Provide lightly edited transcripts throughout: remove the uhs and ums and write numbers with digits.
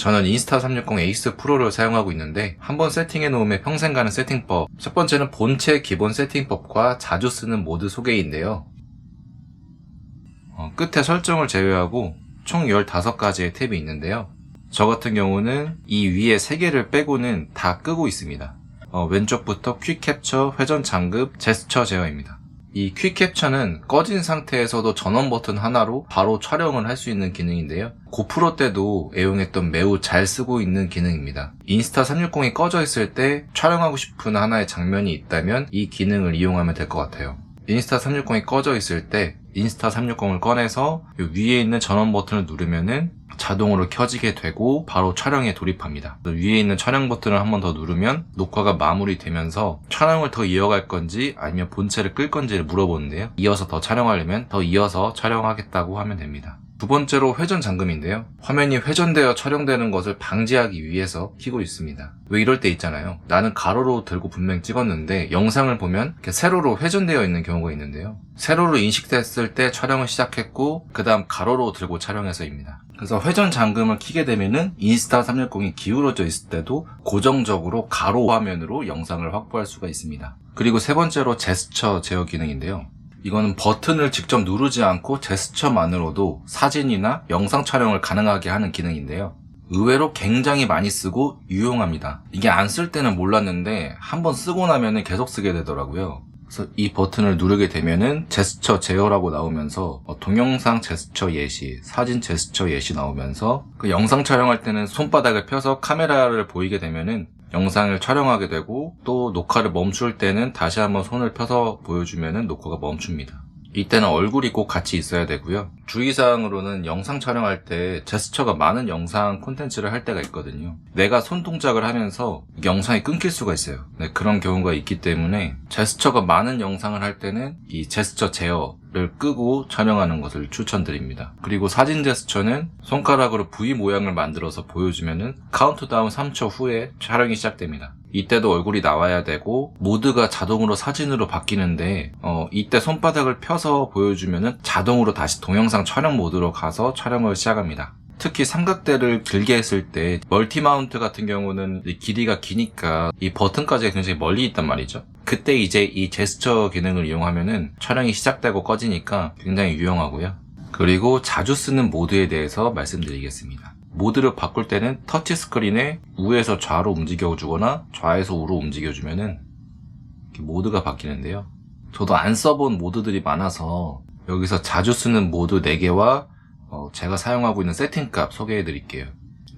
저는 인스타360 에이스 프로를 사용하고 있는데 한번 세팅해 놓으면 평생 가는 세팅법. 첫 번째는 본체 기본 세팅법과 자주 쓰는 모드 소개인데요. 끝에 설정을 제외하고 총 15가지의 탭이 있는데요. 저 같은 경우는 이 위에 3개를 빼고는 다 끄고 있습니다. 왼쪽부터 퀵 캡처, 회전 잠금, 제스처 제어입니다. 이 퀵 캡처는 꺼진 상태에서도 전원 버튼 하나로 바로 촬영을 할 수 있는 기능인데요. 고프로 때도 애용했던 매우 잘 쓰고 있는 기능입니다. 인스타360이 꺼져 있을 때 촬영하고 싶은 하나의 장면이 있다면 이 기능을 이용하면 될 것 같아요. 인스타360이 꺼져 있을 때 인스타360을 꺼내서 위에 있는 전원 버튼을 누르면은 자동으로 켜지게 되고 바로 촬영에 돌입합니다. 위에 있는 촬영 버튼을 한 번 더 누르면 녹화가 마무리되면서 촬영을 더 이어갈 건지 아니면 본체를 끌 건지를 물어보는데요. 이어서 더 촬영하려면 더 이어서 촬영하겠다고 하면 됩니다. 두 번째로 회전 잠금인데요. 화면이 회전되어 촬영되는 것을 방지하기 위해서 켜고 있습니다. 왜 이럴 때 있잖아요. 나는 가로로 들고 분명히 찍었는데 영상을 보면 이렇게 세로로 회전되어 있는 경우가 있는데요. 세로로 인식됐을 때 촬영을 시작했고 그 다음 가로로 들고 촬영해서입니다. 그래서 회전 잠금을 켜게 되면은 인스타360이 기울어져 있을 때도 고정적으로 가로 화면으로 영상을 확보할 수가 있습니다. 그리고 세 번째로 제스처 제어 기능인데요. 이거는 버튼을 직접 누르지 않고 제스처만으로도 사진이나 영상 촬영을 가능하게 하는 기능인데요. 의외로 굉장히 많이 쓰고 유용합니다. 이게 안 쓸 때는 몰랐는데 한번 쓰고 나면은 계속 쓰게 되더라고요. 그래서 이 버튼을 누르게 되면은 제스처 제어라고 나오면서 동영상 제스처 예시, 사진 제스처 예시 나오면서 그 영상 촬영할 때는 손바닥을 펴서 카메라를 보이게 되면은 영상을 촬영하게 되고 또 녹화를 멈출 때는 다시 한번 손을 펴서 보여주면은 녹화가 멈춥니다. 이때는 얼굴이 꼭 같이 있어야 되고요. 주의사항으로는 영상 촬영할 때 제스처가 많은 영상 콘텐츠를 할 때가 있거든요. 내가 손 동작을 하면서 영상이 끊길 수가 있어요. 네, 그런 경우가 있기 때문에 제스처가 많은 영상을 할 때는 이 제스처 제어를 끄고 촬영하는 것을 추천드립니다. 그리고 사진 제스처는 손가락으로 V 모양을 만들어서 보여주면은 카운트다운 3초 후에 촬영이 시작됩니다. 이때도 얼굴이 나와야 되고 모드가 자동으로 사진으로 바뀌는데 이때 손바닥을 펴서 보여주면은 자동으로 다시 동영상 촬영 모드로 가서 촬영을 시작합니다. 특히 삼각대를 길게 했을 때 멀티 마운트 같은 경우는 길이가 기니까 이 버튼까지가 굉장히 멀리 있단 말이죠. 그때 이제 이 제스처 기능을 이용하면은 촬영이 시작되고 꺼지니까 굉장히 유용하고요. 그리고 자주 쓰는 모드에 대해서 말씀드리겠습니다. 모드를 바꿀 때는 터치 스크린에 우에서 좌로 움직여주거나 좌에서 우로 움직여주면은 이렇게 모드가 바뀌는데요. 저도 안 써본 모드들이 많아서 여기서 자주 쓰는 모드 4개와 제가 사용하고 있는 세팅값 소개해 드릴게요.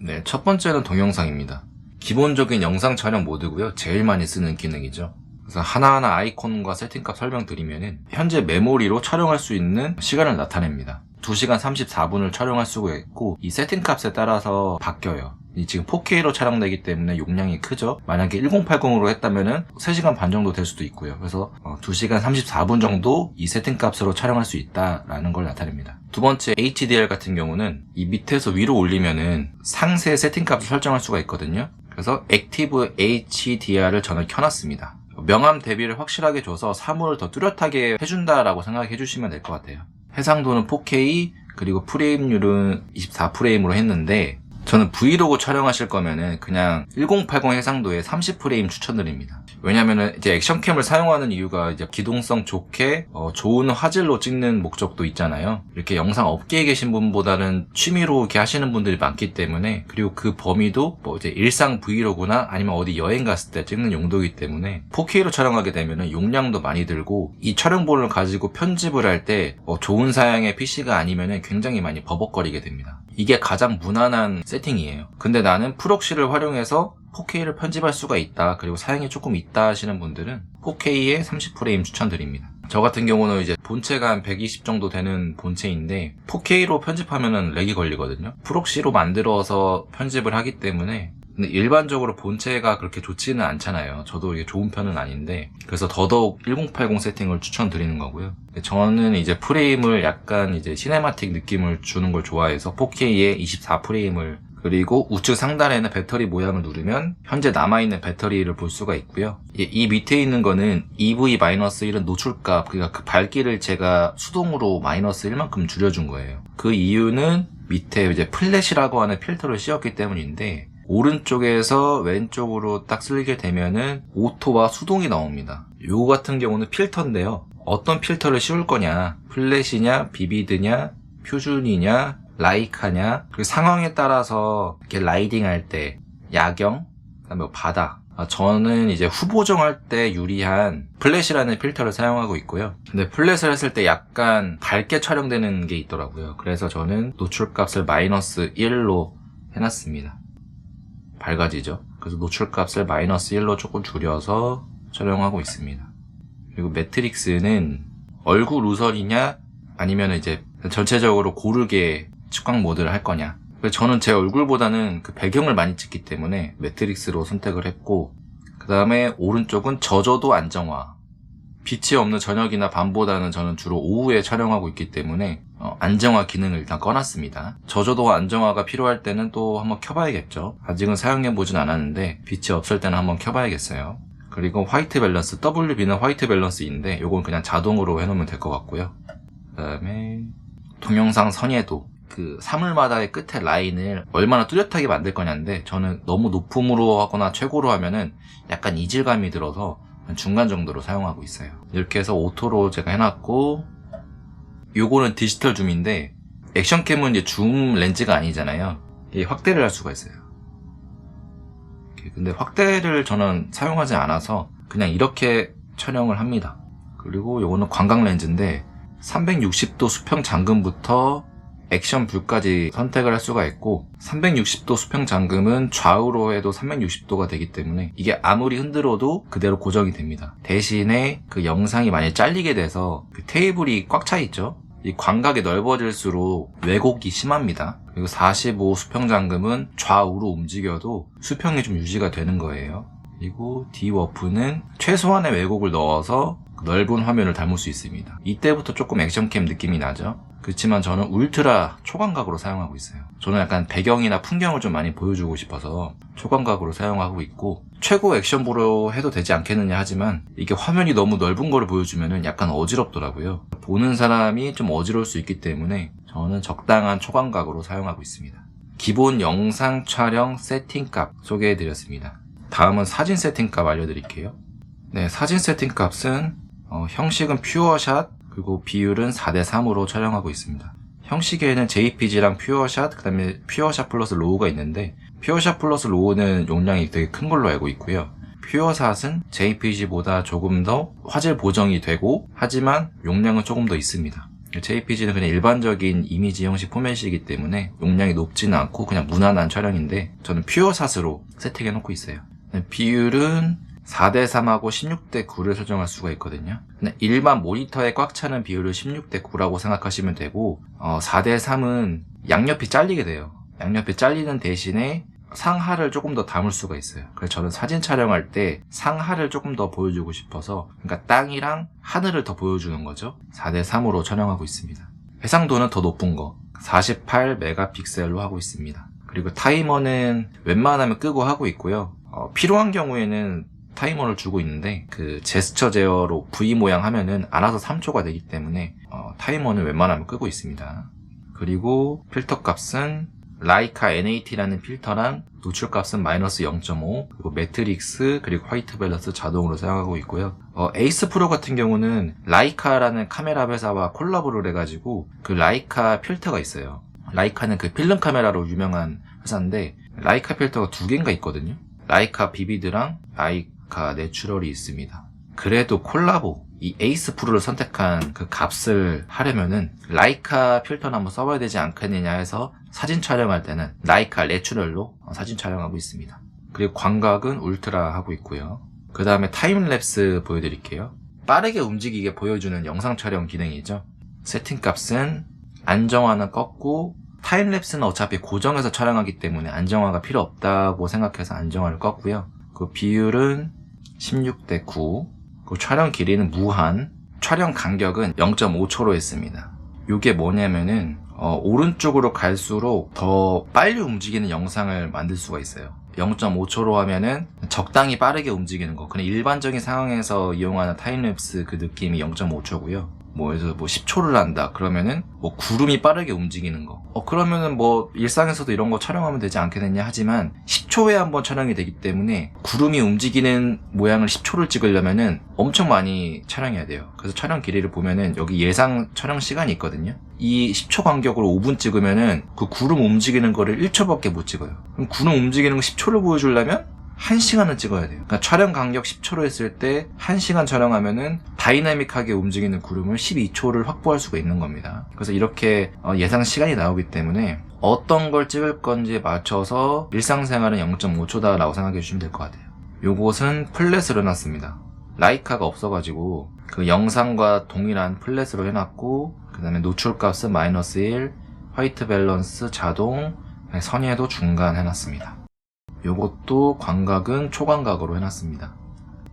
네, 첫 번째는 동영상입니다. 기본적인 영상 촬영 모드고요. 제일 많이 쓰는 기능이죠. 그래서 하나하나 아이콘과 세팅값 설명드리면은 현재 메모리로 촬영할 수 있는 시간을 나타냅니다. 2시간 34분을 촬영할 수가 있고 이 세팅값에 따라서 바뀌어요. 지금 4K로 촬영되기 때문에 용량이 크죠. 만약에 1080으로 했다면은 3시간 반 정도 될 수도 있고요. 그래서 2시간 34분 정도 이 세팅값으로 촬영할 수 있다라는 걸 나타냅니다. 두 번째 HDR 같은 경우는 이 밑에서 위로 올리면은 상세 세팅값을 설정할 수가 있거든요. 그래서 액티브 HDR을 저는 켜놨습니다. 명암 대비를 확실하게 줘서 사물을 더 뚜렷하게 해준다라고 생각해 주시면 될 것 같아요. 해상도는 4K 그리고 프레임률은 24프레임으로 했는데 저는 브이로그 촬영하실 거면은 그냥 1080 해상도에 30프레임 추천드립니다. 왜냐면은 이제 액션캠을 사용하는 이유가 이제 기동성 좋게 좋은 화질로 찍는 목적도 있잖아요. 이렇게 영상 업계에 계신 분보다는 취미로 이렇게 하시는 분들이 많기 때문에 그리고 그 범위도 뭐 이제 일상 브이로그나 아니면 어디 여행 갔을 때 찍는 용도이기 때문에 4K로 촬영하게 되면은 용량도 많이 들고 이 촬영본을 가지고 편집을 할 때 좋은 사양의 PC가 아니면은 굉장히 많이 버벅거리게 됩니다. 이게 가장 무난한 세팅이에요. 근데 나는 프록시를 활용해서 4K를 편집할 수가 있다. 그리고 사양이 조금 있다 하시는 분들은 4K에 30프레임 추천드립니다. 저 같은 경우는 이제 본체가 한 120 정도 되는 본체인데 4K로 편집하면은 렉이 걸리거든요. 프록시로 만들어서 편집을 하기 때문에 근데 일반적으로 본체가 그렇게 좋지는 않잖아요. 저도 이게 좋은 편은 아닌데 그래서 더더욱 1080 세팅을 추천드리는 거고요. 저는 이제 프레임을 약간 이제 시네마틱 느낌을 주는 걸 좋아해서 4K에 24프레임을 그리고 우측 상단에는 배터리 모양을 누르면 현재 남아있는 배터리를 볼 수가 있고요. 이 밑에 있는 거는 EV-1 노출값, 그러니까 그 밝기를 제가 수동으로 -1만큼 줄여준 거예요. 그 이유는 밑에 이제 플랫이라고 하는 필터를 씌웠기 때문인데, 오른쪽에서 왼쪽으로 딱 쓸게 되면은 오토와 수동이 나옵니다. 요거 같은 경우는 필터인데요. 어떤 필터를 씌울 거냐, 플랫이냐, 비비드냐, 퓨준이냐, 라이카냐, 그 상황에 따라서 이렇게 라이딩 할 때 야경, 그다음에 바다. 저는 이제 후보정 할 때 유리한 플랫이라는 필터를 사용하고 있고요. 근데 플랫을 했을 때 약간 밝게 촬영되는 게 있더라고요. 그래서 저는 노출값을 마이너스 1로 해놨습니다. 밝아지죠. 그래서 노출값을 마이너스 1로 조금 줄여서 촬영하고 있습니다. 그리고 매트릭스는 얼굴 우선이냐 아니면 이제 전체적으로 고르게 측광 모드를 할 거냐. 저는 제 얼굴보다는 그 배경을 많이 찍기 때문에 매트릭스로 선택을 했고, 그 다음에 오른쪽은 저조도 안정화. 빛이 없는 저녁이나 밤보다는 저는 주로 오후에 촬영하고 있기 때문에 안정화 기능을 일단 꺼놨습니다. 저조도 안정화가 필요할 때는 또 한번 켜봐야겠죠. 아직은 사용해보진 않았는데 빛이 없을 때는 한번 켜봐야겠어요. 그리고 화이트 밸런스, WB는 화이트 밸런스인데 요건 그냥 자동으로 해놓으면 될 것 같고요. 그 다음에 동영상 선예도, 그 사물마다의 끝에 라인을 얼마나 뚜렷하게 만들 거냐인데, 저는 너무 높음으로 하거나 최고로 하면은 약간 이질감이 들어서 중간 정도로 사용하고 있어요. 이렇게 해서 오토로 제가 해놨고, 요거는 디지털 줌인데 액션캠은 이제 줌 렌즈가 아니잖아요. 이게 확대를 할 수가 있어요. 근데 확대를 저는 사용하지 않아서 그냥 이렇게 촬영을 합니다. 그리고 요거는 광각 렌즈인데 360도 수평 잠금부터 액션 뷰까지 선택을 할 수가 있고, 360도 수평 잠금은 좌우로 해도 360도가 되기 때문에 이게 아무리 흔들어도 그대로 고정이 됩니다. 대신에 그 영상이 만약에 잘리게 돼서 그 테이블이 꽉 차 있죠. 이 광각이 넓어질수록 왜곡이 심합니다. 그리고 45 수평 잠금은 좌우로 움직여도 수평이 좀 유지가 되는 거예요. 그리고 D-워프는 최소한의 왜곡을 넣어서 넓은 화면을 담을 수 있습니다. 이때부터 조금 액션캠 느낌이 나죠. 그렇지만 저는 울트라 초광각으로 사용하고 있어요. 저는 약간 배경이나 풍경을 좀 많이 보여주고 싶어서 초광각으로 사용하고 있고, 최고 액션보로 해도 되지 않겠느냐 하지만 이게 화면이 너무 넓은 거를 보여주면 약간 어지럽더라고요. 보는 사람이 좀 어지러울 수 있기 때문에 저는 적당한 초광각으로 사용하고 있습니다. 기본 영상 촬영 세팅값 소개해드렸습니다. 다음은 사진 세팅값 알려드릴게요. 네, 사진 세팅값은 형식은 퓨어샷, 그리고 비율은 4:3으로 촬영하고 있습니다. 형식에는 JPG랑 퓨어샷, 그 다음에 퓨어샷 플러스 로우가 있는데, 퓨어샷 플러스 로우는 용량이 되게 큰 걸로 알고 있고요. 퓨어샷은 JPG보다 조금 더 화질 보정이 되고, 하지만 용량은 조금 더 있습니다. JPG는 그냥 일반적인 이미지 형식 포맷이기 때문에 용량이 높지는 않고 그냥 무난한 촬영인데, 저는 퓨어샷으로 세팅해 놓고 있어요. 비율은 4:3하고 16:9를 설정할 수가 있거든요. 일반 모니터에 꽉 차는 비율을 16:9라고 생각하시면 되고, 4:3은 양옆이 잘리게 돼요. 양옆이 잘리는 대신에 상하를 조금 더 담을 수가 있어요. 그래서 저는 사진 촬영할 때 상하를 조금 더 보여주고 싶어서, 그러니까 땅이랑 하늘을 더 보여주는 거죠. 4:3으로 촬영하고 있습니다. 해상도는 더 높은 거 48메가픽셀로 하고 있습니다. 그리고 타이머는 웬만하면 끄고 하고 있고요. 필요한 경우에는 타이머를 주고 있는데, 그 제스처 제어로 V 모양 하면은 알아서 3초가 되기 때문에 타이머는 웬만하면 끄고 있습니다. 그리고 필터 값은 라이카 N80라는 필터랑 노출 값은 마이너스 0.5, 그리고 매트릭스, 그리고 화이트 밸런스 자동으로 사용하고 있고요. 에이스 프로 같은 경우는 라이카라는 카메라 회사와 콜라보를 해가지고 그 라이카 필터가 있어요. 라이카는 그 필름 카메라로 유명한 회사인데, 라이카 필터가 2개인가 있거든요. 라이카 비비드랑 라이카 내추럴이 있습니다. 그래도 콜라보, 이 에이스 프로를 선택한 그 값을 하려면은 라이카 필터를 한번 써봐야 되지 않겠느냐 해서 사진 촬영할 때는 라이카 내추럴로 사진 촬영하고 있습니다. 그리고 광각은 울트라 하고 있고요. 그 다음에 타임랩스 보여드릴게요. 빠르게 움직이게 보여주는 영상 촬영 기능이죠. 세팅 값은 안정화는 껐고, 타임랩스는 어차피 고정해서 촬영하기 때문에 안정화가 필요 없다고 생각해서 안정화를 껐고요. 그 비율은 16:9, 그 촬영 길이는 무한, 촬영 간격은 0.5초로 했습니다. 이게 뭐냐면은 오른쪽으로 갈수록 더 빨리 움직이는 영상을 만들 수가 있어요. 0.5초로 하면은 적당히 빠르게 움직이는 거, 그냥 일반적인 상황에서 이용하는 타임랩스 그 느낌이 0.5초고요. 그래서 10초를 한다. 그러면은 구름이 빠르게 움직이는 거. 그러면은 일상에서도 이런 거 촬영하면 되지 않겠느냐 하지만 10초에 한번 촬영이 되기 때문에 구름이 움직이는 모양을 10초를 찍으려면은 엄청 많이 촬영해야 돼요. 그래서 촬영 길이를 보면은 여기 예상 촬영 시간이 있거든요. 이 10초 간격으로 5분 찍으면은 그 구름 움직이는 거를 1초밖에 못 찍어요. 그럼 구름 움직이는 거 10초를 보여주려면 1시간은 찍어야 돼요. 그러니까 촬영 간격 10초로 했을 때 1시간 촬영하면은 다이나믹하게 움직이는 구름을 12초를 확보할 수가 있는 겁니다. 그래서 이렇게 예상 시간이 나오기 때문에 어떤 걸 찍을 건지에 맞춰서 일상생활은 0.5초다 라고 생각해 주시면 될 것 같아요. 요것은 플랫으로 해놨습니다. 라이카가 없어가지고 그 영상과 동일한 플랫으로 해놨고, 그 다음에 노출값은 -1, 화이트 밸런스 자동, 선예도 중간 해놨습니다. 요것도 광각은 초광각으로 해놨습니다.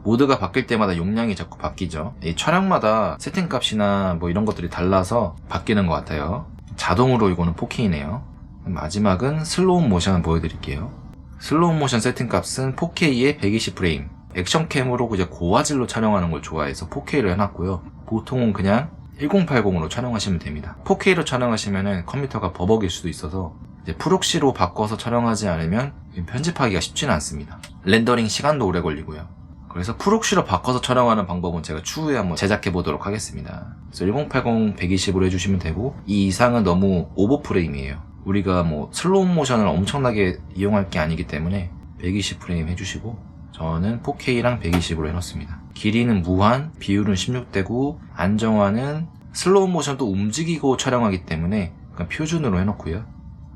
모드가 바뀔 때마다 용량이 자꾸 바뀌죠. 이 촬영마다 세팅값이나 이런 것들이 달라서 바뀌는 것 같아요. 자동으로 이거는 4K네요. 마지막은 슬로우 모션 보여드릴게요. 슬로우 모션 세팅값은 4K에 120프레임. 액션캠으로 이제 고화질로 촬영하는 걸 좋아해서 4K로 해놨고요. 보통은 그냥 1080으로 촬영하시면 됩니다. 4K로 촬영하시면은 컴퓨터가 버벅일 수도 있어서 이제 프록시로 바꿔서 촬영하지 않으면 편집하기가 쉽지는 않습니다. 렌더링 시간도 오래 걸리고요. 그래서 프록시로 바꿔서 촬영하는 방법은 제가 추후에 한번 제작해 보도록 하겠습니다. 그래서 1080 120으로 해주시면 되고, 이 이상은 너무 오버프레임이에요. 우리가 슬로우 모션을 엄청나게 이용할 게 아니기 때문에 120프레임 해주시고, 저는 4K랑 120으로 해놓습니다. 길이는 무한, 비율은 16:9, 안정화는 슬로우 모션도 움직이고 촬영하기 때문에 그냥 표준으로 해놓고요.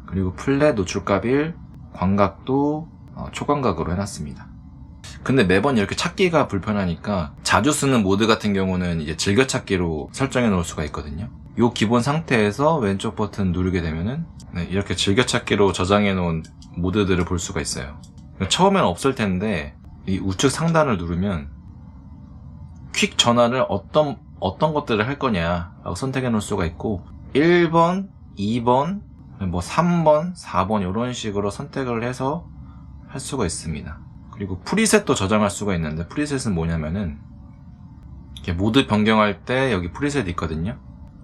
그리고 플랫, 노출값 1, 광각도 초광각으로 해놨습니다. 근데 매번 이렇게 찾기가 불편하니까 자주 쓰는 모드 같은 경우는 이제 즐겨찾기로 설정해 놓을 수가 있거든요. 이 기본 상태에서 왼쪽 버튼 누르게 되면은 이렇게 즐겨찾기로 저장해 놓은 모드들을 볼 수가 있어요. 처음엔 없을 텐데 이 우측 상단을 누르면 퀵 전환을 어떤 것들을 할 거냐라고 선택해 놓을 수가 있고, 1번, 2번, 3번, 4번 이런 식으로 선택을 해서 할 수가 있습니다. 그리고 프리셋도 저장할 수가 있는데, 프리셋은 뭐냐면은 이렇게 모드 변경할 때 여기 프리셋 있거든요.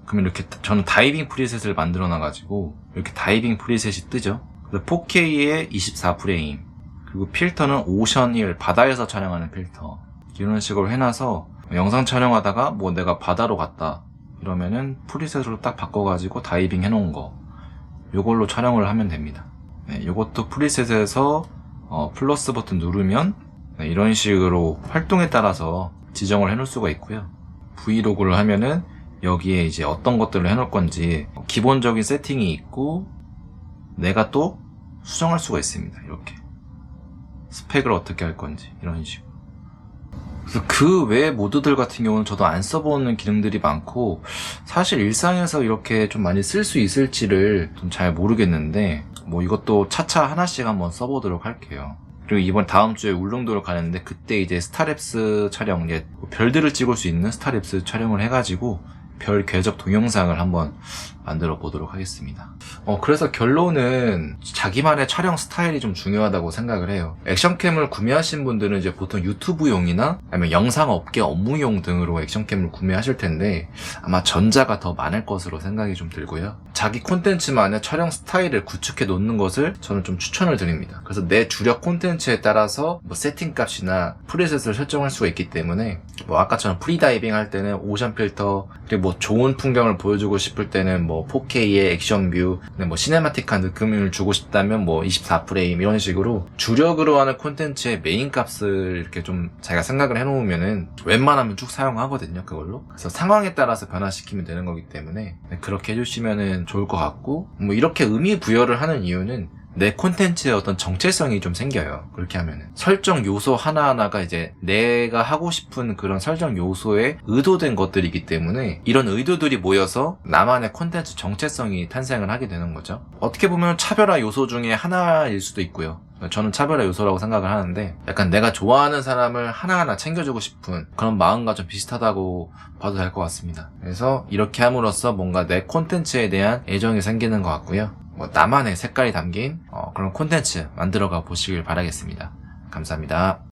그러면 이렇게 저는 다이빙 프리셋을 만들어 놔가지고 이렇게 다이빙 프리셋이 뜨죠. 4K에 24프레임, 그리고 필터는 오션 1, 바다에서 촬영하는 필터, 이런 식으로 해놔서 영상 촬영하다가 내가 바다로 갔다 이러면은 프리셋으로 딱 바꿔가지고 다이빙 해놓은 거, 요걸로 촬영을 하면 됩니다. 요것도 프리셋에서 플러스 버튼 누르면 이런 식으로 활동에 따라서 지정을 해놓을 수가 있고요. 브이로그를 하면은 여기에 이제 어떤 것들을 해놓을 건지 기본적인 세팅이 있고, 내가 또 수정할 수가 있습니다. 이렇게 스펙을 어떻게 할 건지 이런 식으로. 그래서 그 외 모드들 같은 경우는 저도 안 써보는 기능들이 많고, 사실 일상에서 이렇게 좀 많이 쓸 수 있을지를 좀 잘 모르겠는데, 이것도 차차 하나씩 한번 써보도록 할게요. 그리고 이번 다음 주에 울릉도를 가는데, 그때 이제 스타랩스 촬영, 이제 별들을 찍을 수 있는 스타랩스 촬영을 해가지고 별 궤적 동영상을 한번 만들어 보도록 하겠습니다. 그래서 결론은 자기만의 촬영 스타일이 좀 중요하다고 생각을 해요. 액션캠을 구매하신 분들은 이제 보통 유튜브용이나 아니면 영상업계 업무용 등으로 액션캠을 구매하실 텐데, 아마 전자가 더 많을 것으로 생각이 좀 들고요. 자기 콘텐츠만의 촬영 스타일을 구축해 놓는 것을 저는 좀 추천을 드립니다. 그래서 내 주력 콘텐츠에 따라서 세팅 값이나 프리셋을 설정할 수가 있기 때문에, 아까처럼 프리다이빙 할 때는 오션 필터, 그리고 좋은 풍경을 보여주고 싶을 때는 4K의 액션 뷰, 시네마틱한 느낌을 주고 싶다면 24프레임 이런 식으로 주력으로 하는 콘텐츠의 메인 값을 이렇게 좀 자기가 생각을 해놓으면은 웬만하면 쭉 사용하거든요, 그걸로. 그래서 상황에 따라서 변화시키면 되는 거기 때문에 그렇게 해주시면은 좋을 것 같고, 이렇게 의미 부여를 하는 이유는 내 콘텐츠에 어떤 정체성이 좀 생겨요. 그렇게 하면은 설정 요소 하나하나가 이제 내가 하고 싶은 그런 설정 요소에 의도된 것들이기 때문에, 이런 의도들이 모여서 나만의 콘텐츠 정체성이 탄생을 하게 되는 거죠. 어떻게 보면 차별화 요소 중에 하나일 수도 있고요. 저는 차별화 요소라고 생각을 하는데, 약간 내가 좋아하는 사람을 하나하나 챙겨주고 싶은 그런 마음과 좀 비슷하다고 봐도 될 것 같습니다. 그래서 이렇게 함으로써 뭔가 내 콘텐츠에 대한 애정이 생기는 것 같고요. 나만의 색깔이 담긴 그런 콘텐츠 만들어가 보시길 바라겠습니다. 감사합니다.